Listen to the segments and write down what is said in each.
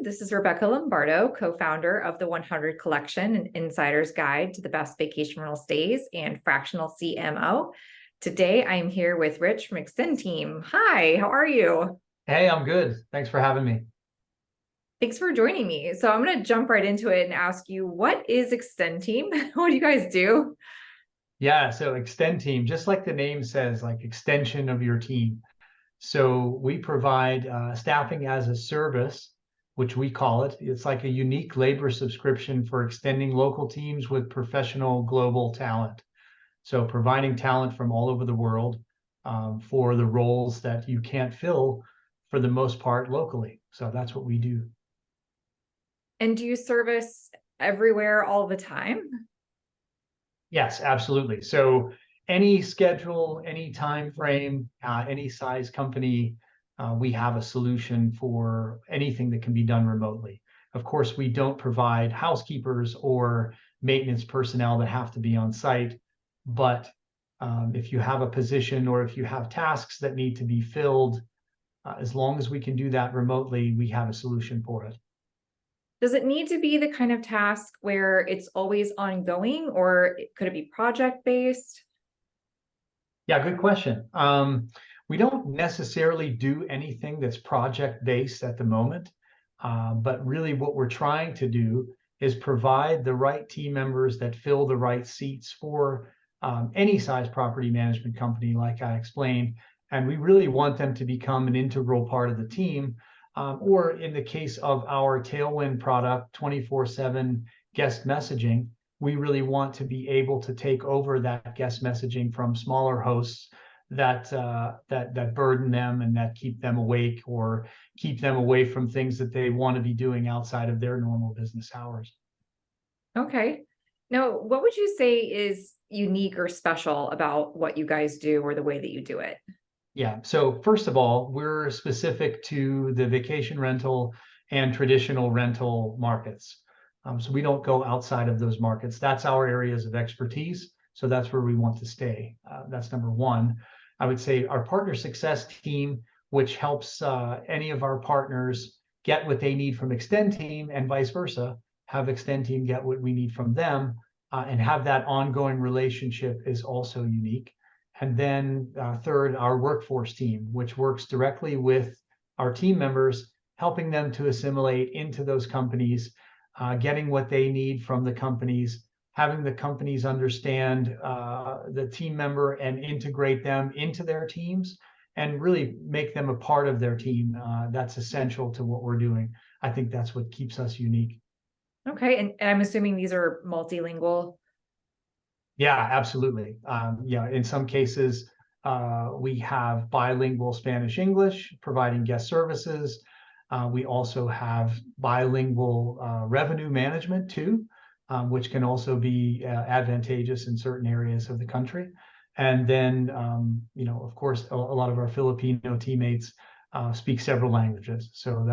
This is Rebecca Lombardo, co-founder of the 100 Collection, an insider's guide to the best vacation rental stays and fractional CMO. Today, I am here with Rich from Extenteam. Hi, how are you? Hey, I'm good. Thanks for having me. Thanks for joining me. So I'm going to jump right into it and ask you, what is Extenteam? What do you guys do? Yeah, so Extenteam, just like the name says, like extension of your team. So we provide staffing as a service, which we call it. It's like a unique labor subscription for extending local teams with professional global talent. So providing talent from all over the world for the roles that you can't fill for the most part locally. So that's what we do. And do you service everywhere all the time? Yes, absolutely. So any schedule, any time frame, any size company, we have a solution for anything that can be done remotely. Of course, we don't provide housekeepers or maintenance personnel that have to be on site, but if you have a position or if you have tasks that need to be filled, as long as we can do that remotely, we have a solution for it. Does it need to be the kind of task where it's always ongoing, or could it be project-based? Yeah, good question. We don't necessarily do anything that's project-based at the moment, but really what we're trying to do is provide the right team members that fill the right seats for any size property management company, like I explained. And we really want them to become an integral part of the team, or in the case of our Tailwind product, 24/7 guest messaging, we really want to be able to take over that guest messaging from smaller hosts that burden them and that keep them awake or keep them away from things that they want to be doing outside of their normal business hours. Okay. Now, what would you say is unique or special about what you guys do or the way that you do it? Yeah. So first of all, we're specific to the vacation rental and traditional rental markets. So we don't go outside of those markets. That's our areas of expertise. So that's where we want to stay. That's number one. I would say our partner success team, which helps any of our partners get what they need from Extenteam and vice versa, have Extenteam get what we need from them, and have that ongoing relationship is also unique. And then third, our workforce team, which works directly with our team members, helping them to assimilate into those companies, getting what they need from the companies, having the companies understand the team member and integrate them into their teams and really make them a part of their team. That's essential to what we're doing. I think that's what keeps us unique. Okay. And I'm assuming these are multilingual. Yeah, absolutely. Yeah, in some cases, we have bilingual Spanish-English providing guest services. We also have bilingual revenue management too, which can also be advantageous in certain areas of the country. And then, of course, a lot of our Filipino teammates speak several languages, so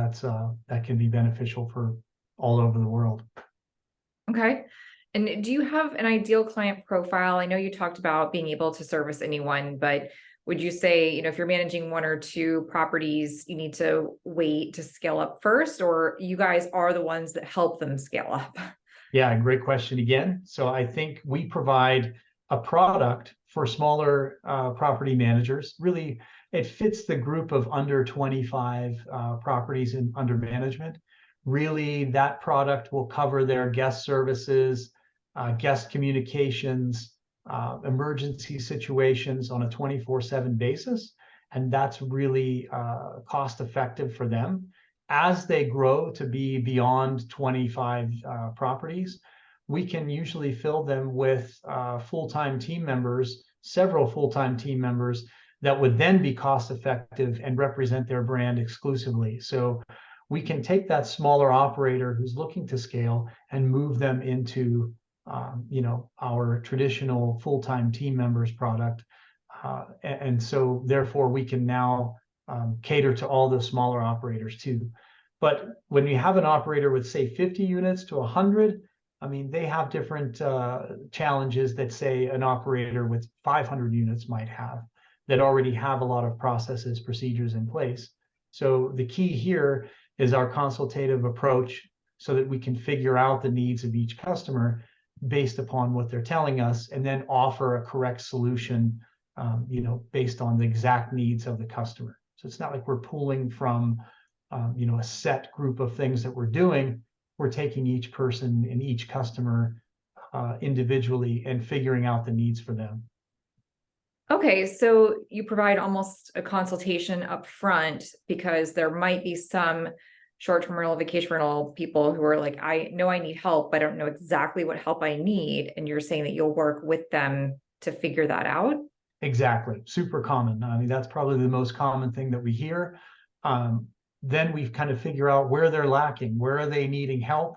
that can be beneficial for all over the world. Okay. And do you have an ideal client profile? I know you talked about being able to service anyone, but would you say, if you're managing one or two properties, you need to wait to scale up first, or you guys are the ones that help them scale up? Yeah, great question again. So I think we provide a product for smaller property managers. Really, it fits the group of under 25 properties under management. Really, that product will cover their guest services, guest communications, emergency situations on a 24/7 basis. And that's really cost effective for them. As they grow to be beyond 25 properties, we can usually fill them with full-time team members, several full-time team members that would then be cost effective and represent their brand exclusively. So we can take that smaller operator who's looking to scale and move them into our traditional full-time team members product. And so therefore we can now cater to all the smaller operators too. But when you have an operator with, say, 50 units to 100, I mean, they have different challenges that, say, an operator with 500 units might have, that already have a lot of processes, procedures in place. So the key here is our consultative approach so that we can figure out the needs of each customer based upon what they're telling us, and then offer a correct solution, based on the exact needs of the customer. So it's not like we're pulling from, a set group of things that we're doing. We're taking each person and each customer individually and figuring out the needs for them. Okay, so you provide almost a consultation up front, because there might be some short-term rental, vacation rental people who are like, I know I need help, but I don't know exactly what help I need. And you're saying that you'll work with them to figure that out? Exactly. Super common. I mean, that's probably the most common thing that we hear. Then we kind of figure out where they're lacking, where are they needing help,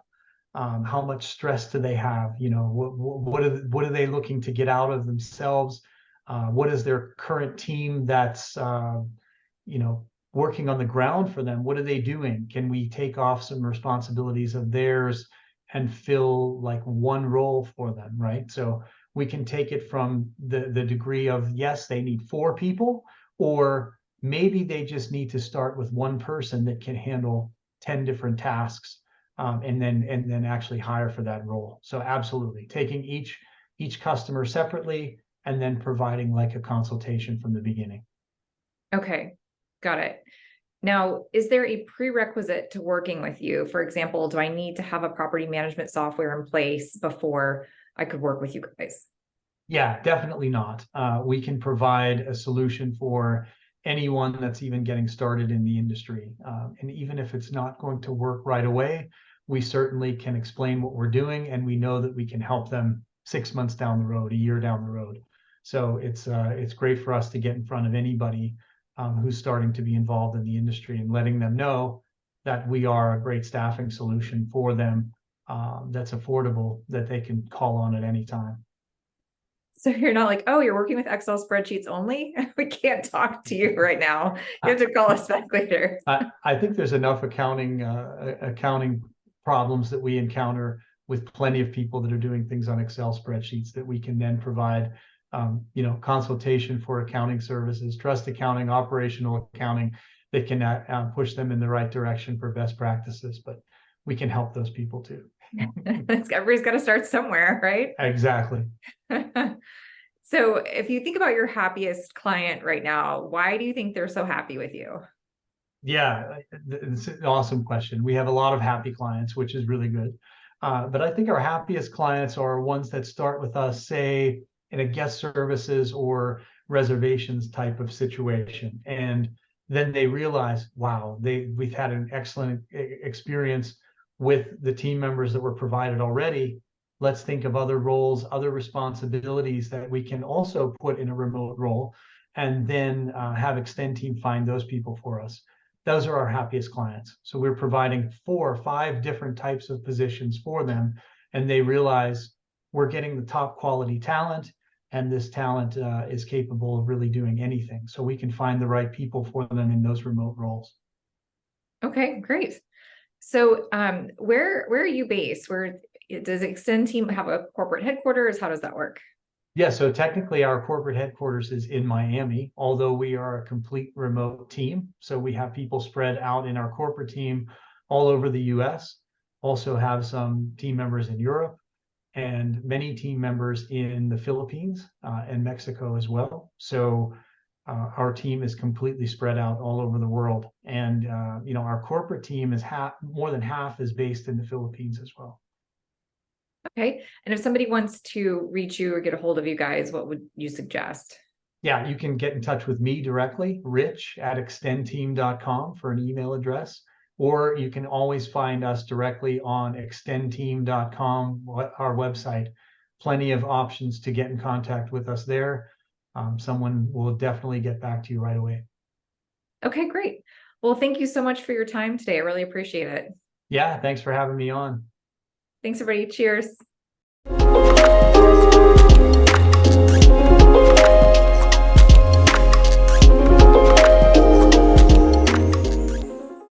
how much stress do they have, what are they looking to get out of themselves, what is their current team that's working on the ground for them, what are they doing, can we take off some responsibilities of theirs and fill like one role for them, right? So we can take it from the degree of, yes, they need 4 people, or maybe they just need to start with one person that can handle 10 different tasks, and then actually hire for that role. So absolutely, taking each customer separately and then providing like a consultation from the beginning. Okay, got it. Now, is there a prerequisite to working with you? For example, do I need to have a property management software in place before I could work with you guys? Yeah, definitely not. We can provide a solution for anyone that's even getting started in the industry. And even if it's not going to work right away, we certainly can explain what we're doing, and we know that we can help them 6 months down the road, a year down the road. So it's great for us to get in front of anybody who's starting to be involved in the industry, and letting them know that we are a great staffing solution for them, that's affordable, that they can call on at any time. So you're not like, oh, you're working with Excel spreadsheets only? We can't talk to you right now. You have to call us back later. I think there's enough accounting problems that we encounter with plenty of people that are doing things on Excel spreadsheets, that we can then provide, consultation for accounting services, trust accounting, operational accounting, that can push them in the right direction for best practices. But we can help those people too. Everybody's got to start somewhere, right? Exactly. So if you think about your happiest client right now, why do you think they're so happy with you? Yeah, it's an awesome question. We have a lot of happy clients, which is really good. But I think our happiest clients are ones that start with us, say, in a guest services or reservations type of situation. And then they realize, wow, we've had an excellent experience with the team members that were provided already. Let's think of other roles, other responsibilities that we can also put in a remote role, and then have Extenteam find those people for us. Those are our happiest clients. So we're providing 4 or 5 different types of positions for them, and they realize we're getting the top quality talent, and this talent is capable of really doing anything. So we can find the right people for them in those remote roles. Okay, great. So where are you based? Where does Extenteam have a corporate headquarters? How does that work? Yeah, so technically our corporate headquarters is in Miami, although we are a complete remote team. So we have people spread out in our corporate team all over the US, also have some team members in Europe, and many team members in the Philippines and Mexico as well. So our team is completely spread out all over the world. And our corporate team is more than half is based in the Philippines as well. Okay. And if somebody wants to reach you or get a hold of you guys, what would you suggest? Yeah, you can get in touch with me directly, rich@extenteam.com, for an email address, or you can always find us directly on extenteam.com, our website. Plenty of options to get in contact with us there. Someone will definitely get back to you right away. Okay, great. Well, thank you so much for your time today. I really appreciate it. Yeah, thanks for having me on. Thanks, everybody. Cheers.